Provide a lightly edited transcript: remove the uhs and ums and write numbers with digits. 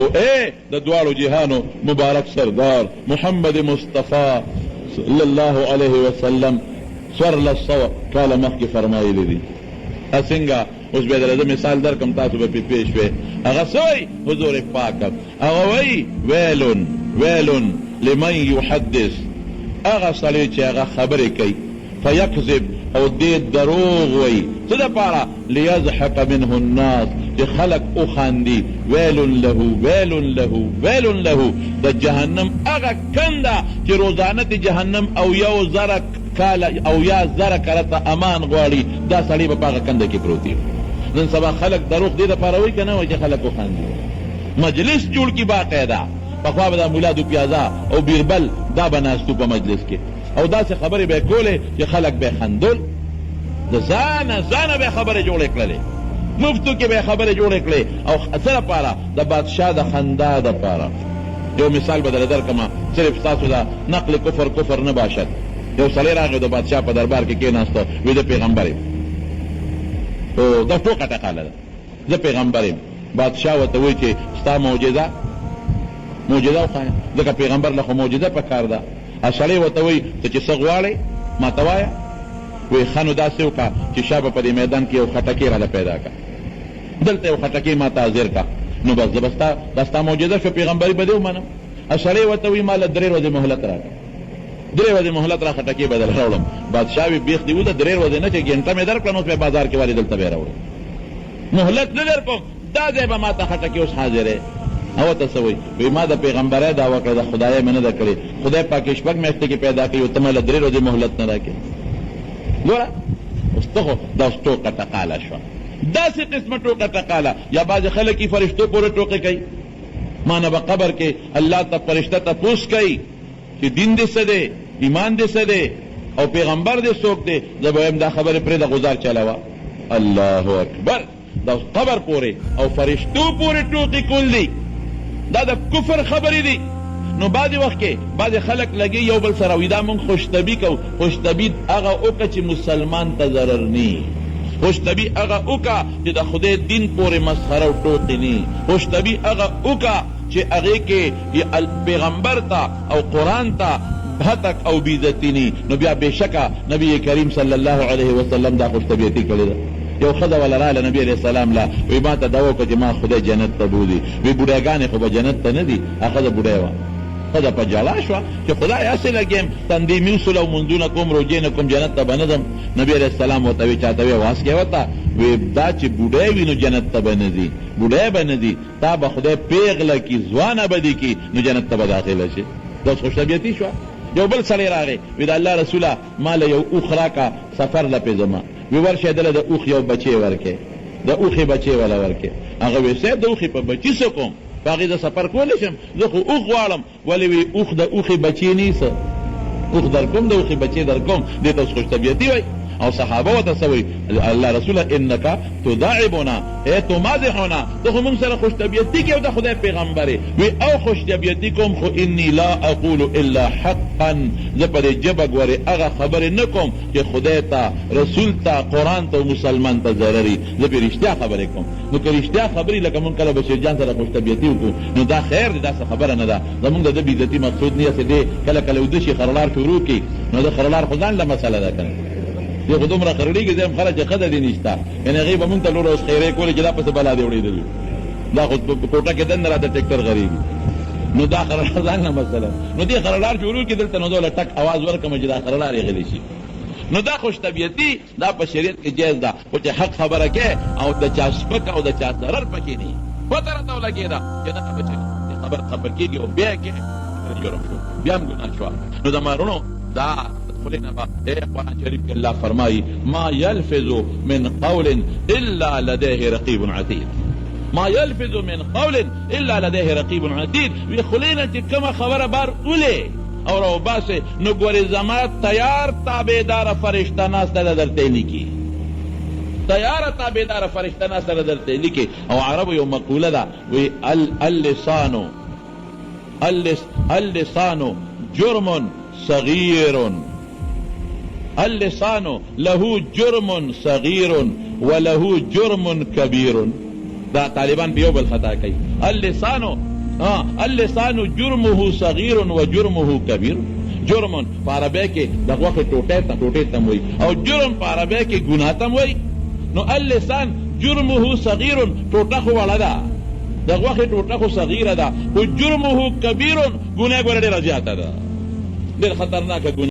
اے د دوالو جهانو مبارک سردار محمد مصطفی صلی الله علیه وسلم سور لسو کاله مخکې فرمایلی دي. څنګه اوس به درته مثال درکم، تاسو به پې پېښ وئ. هغه څه وایي حضور پاک؟ هغه وایي ویلون ویلون لمن یحدث، هغه سړی چې هغه خبرې کوي فیکذب او دې دروغ وایي. څه دپاره؟ لیضحک منه الناس، چې خلق وخاندي. ویلون له ویلون له ویلون له، د جهنم هغه کنده چې روزانه د جهنم او یو زره کاله او یا زره کاله ته امان غواړي، دا سړی به په هغه کنده کې پروت وي. نن سبا خلق دروغ دې دپاره وایي که نه وایي چې خلق وخاندي. مجلس جوړ کړي باقاعده، پخوا به دا مولا دو پیازا او بیربل دا به ناستو په مجلس کې، او داسې خبرې به یې کولې چې خلق به یې خندل. د ځانه به یې خبرې جوړې کړلې، مفتو کې به یې خبرې جوړې کړې. او څه دپاره؟ د بادشاه د خندا دپاره. یو مثال به درته درکړم، صرف ستاسو د نقل کفر نه باشد. یو سړی راغی د بادشاه په دربار کې کېناسته، وی زه پیغمبر یم. دا ټوکه ټقاله ده، زه پیغمبر یم. بادشاه ورته وایي چې ستا معجزه وښایه، ځکه پیغمبر له خو معجزه په کار ده. سړی ورته وایي ته چې څه غواړې ما ته وایه. وایي ښه نو داسې وکړه چې شا به په دې میدان کې یو خټکۍ راله پیدا کړه، دلته یو خټکۍ ما ته حاضر کړه، نو بس زه به دا ستا معجزه شو، پیغمبري به دې ومنم. سړی ورته وایي ما له 3 ورځې مهلت راکړه، 3 ورځې مهلت را خټکۍ به در راوړم. بادشاه وي بیخ دې وله 3 ورځې نه چې ګنټه مې درکړه، نو اوس به بازار کې والې دلته به یې راوړم، مهلت نه در کوم، دا ځای به ما ته خټکۍ اوس حاضرې. او ته څه وایي؟ وایي ما د پیغمبرۍ دعوه کړې ده، خدایه مې نه ده کړې. خدای پاک یې 6 میاشتې کې پیدا کړي او ته ما له 3 ورځې مهلت نه راکړې. ګوره اوس ته خو دا اوس ټوکه ټقاله شوه، داسې قسمه ټوکه ټقاله. یا بعضې خلک یې فرشتو پورې ټوکې کوي. ما نه به قبر کې الله ته فرشته تپوس کوي چې دین دې څه دی، ایمان دې څه دی، او پیغمبر دې څوک دی. زه به وایم دا خبرې پرېږده، غزار چلوه. الله اکبر! دا قبر پورې او فرشتو پورې ټوکې کول دي، دا د کفر خبرې دي. نو بعضې وخت کې بعضې خلک لګي یو بل سره وي دا مونږ خوشطبي کوو. خوشطبي هغه وکړه چې مسلمان ته ضرر نی. خوشطبي هغه وکړه چې د خدای دین پورې مسخره او ټوکې نی. خوشطبي هغه وکړه چې هغې کې پیغمبر ته او قرآن ته هتک او بیزتی نی. نو بیا بېشکه نبی کریم صلی الله علیه وسلم دا خوشطبیتي کړې ده. یو ښځه وله راله نبي علیه السلام له، وی ما ته دا وکړه چې ما خدای جنت ته بولي. وی بوډاګانې خو به جنت ته نه دي. هغه ښځه بوډۍ وه، ښځه په جلا شوه چې خدای هسې لګیم تندې مې وسول او مونځونه کوم روژې نه کوم جنت ته به نه ځم. نبي علیه السلام ورته وی چاته وی واس کې ورته وی دا چې بوډۍ وي نو جنت ته به نه ځي، بوډۍ به نه ځي، تا به خدای پیغله کي ځوانه به دي کي نو جنت ته به داخله شي. دا اوس خوشطبیتي شوه. یو بل سړی راغی وی د الله رسوله ما له یو اوښ راکړه سفر له پې ځمه. وی ورشه دله د اوښ یو بچی ورکې، د اوښې بچی وله ورکې. هغه وی صاحب د اوښې په بچي څه کوم؟ په هغې زه سفر کولی شم، زه خو اوښ غواړم. ولې وی اوښ د اوښې بچی نیسه، اوښ در کوم د اوښې بچی در کوم. دې ته اوس خوشطبیتي وایي. او صحابه ورته څه وایي؟ الله رسوله انکه تداعبنا ای تمازحنا، ته خو موږ سره خوشطبیتي کوې او د خدای پیغمبر یې. وی او خوشطبیتي کوم خو انی لا اقول الا حقا، زه په دې ژبه ګورې هغه خبرې نه کوم چې خدای ته، رسول ته، قرآن ته او مسلمان ته ضرري. زه پرې رښتیا خبرې کوم. نو که رښتیا خبرې لکه موږ کله بشیرجان سره خوشطبیتي وکړو نو دا خیر دی، داسې خبره نه ده. زموږ د ده بېعزتي مقصود نه یې دی. کله کله وده شي خرلار شروع کړي نو د خرلار خو ځان له مسله ده که نه. دی خو دومره خرړېږي زه یم خلک چې ښه دې نشته، یعنې هغې به مونږ ته لوړه اوس خیرې کولې چې دا پسې بلا دې وړېدلي، دا خو په کوټه کې دننه راته ټکټر غریبي. نو دا خرلار ځان نه مسله. نو دې خرلار شروع کړي دلته نو دوله ټک اواز ورکړم چې دا خرلار یې غلی شي. نو دا خوشطبیتي دا په شریعت کې جایز ده، خو چې حق خبره کوې او د چا سپک او د چا ضرر پکې نه وي، پته راته ولګېده چې دغه بچی خبر کېږي او بیا یې کې جرم شو، بیا هم ګناه شوه. نو د مارونو دا قرآن شریف کے اللہ فرمائی ما یلفظ من قول الا لدیہ رقیب عتید، ما یلفظ من قول الا لدیہ رقیب عتید. وی خلینا چې کومه خبره بار اولې او رو باسه نو ګورې زما تیار تابعدار فرشته ناسته ده درته لیکي، تیار تابعدار فرشته ناسته ده درته لیکي. او عربو یو مقوله ده وی اللسان جرم صغیر، اللسان له جرم صغیر وله جرم کبیر. دا طالبان بیو بل خطا کوي. اللسان اللسان جرمه صغير وجرمه كبير. جرم په عربی کې د غوښې ټوټې ته وایي او جرم په عربی کې ګناه ته وایي. نو اللسان جرمه صغير ټوټه خو وړه ده، د غوښې ټوټه خو صغیره ده، خو جرمه کبیر ګناه ګوره ډېره زیاته ده، ډېر خطرناکه ګناه